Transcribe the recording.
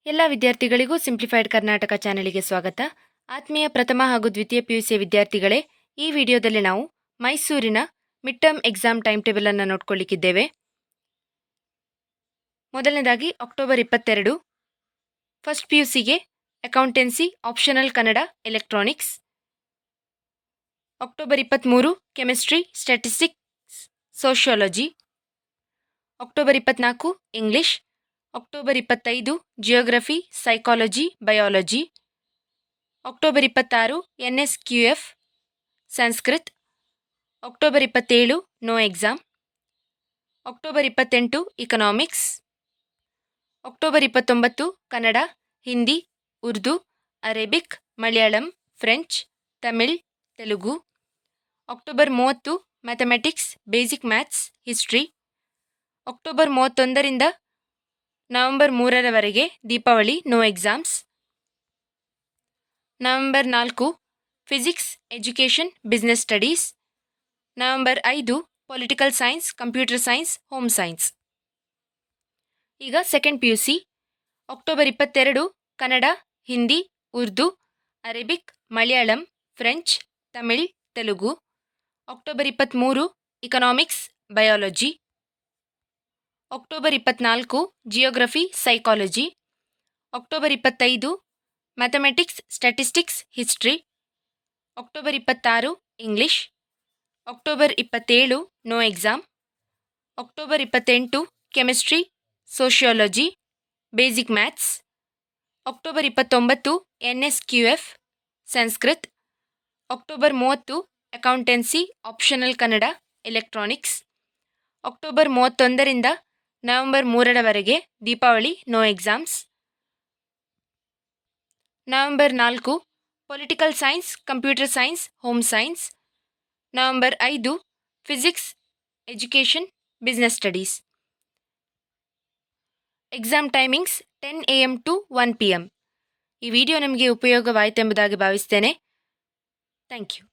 ಎಲ್ಲ ವಿದ್ಯಾರ್ಥಿಗಳಿಗೂ ಸಿಂಪ್ಲಿಫೈಡ್ ಕರ್ನಾಟಕ ಚಾನೆಲ್ಗೆ ಸ್ವಾಗತ. ಆತ್ಮೀಯ ಪ್ರಥಮ ಹಾಗೂ ದ್ವಿತೀಯ PUC ವಿದ್ಯಾರ್ಥಿಗಳೇ, ಈ ವಿಡಿಯೋದಲ್ಲಿ ನಾವು ಮೈಸೂರಿನ mid term exam time table ಅನ್ನು ನೋಡ್ಕೊಳ್ಳಿಕ್ಕಿದ್ದೇವೆ. ಮೊದಲನೇದಾಗಿ ಅಕ್ಟೋಬರ್ 22 ಫಸ್ಟ್ PUCಗೆ accountancy optional Kannada electronics. October 23 chemistry statistics sociology. October 24 English. October 25 geography psychology biology. October 26 NSQF Sanskrit. October 27 no exam. October 28 economics. October 29 Kannada, Hindi, Urdu, Arabic, Malayalam, French, Tamil, Telugu. October 30 mathematics, basic maths, history. October 31ರಿಂದ November 3ರವರೆಗೆ Deepavali, no exams. November 4 physics, education, business studies. November 5 political science, computer science, home science. ಈಗ second PUC October 22 Kannada, Hindi, Urdu, Arabic, Malayalam, French, Tamil, Telugu. October 23 economics, biology. October 24 geography psychology. October 25 mathematics statistics history. October 26 English. October 27 no exam. October 28 chemistry sociology basic maths. October 29 NSQF Sanskrit. October 30 accountancy optional Kannada electronics. October 31ರಿಂದ November 3ರವರೆಗೆ Deepavali, no exams. November 4 political science, computer science, home science. November 5 physics, education, business studies. Exam timings 10 AM to 1 PM. ಈ video ನಿಮಗೆ ಉಪಯೋಗವಾಯಿತೆಂಬುದಾಗಿ ಭಾವಿಸ್ತೇನೆ. Thank you.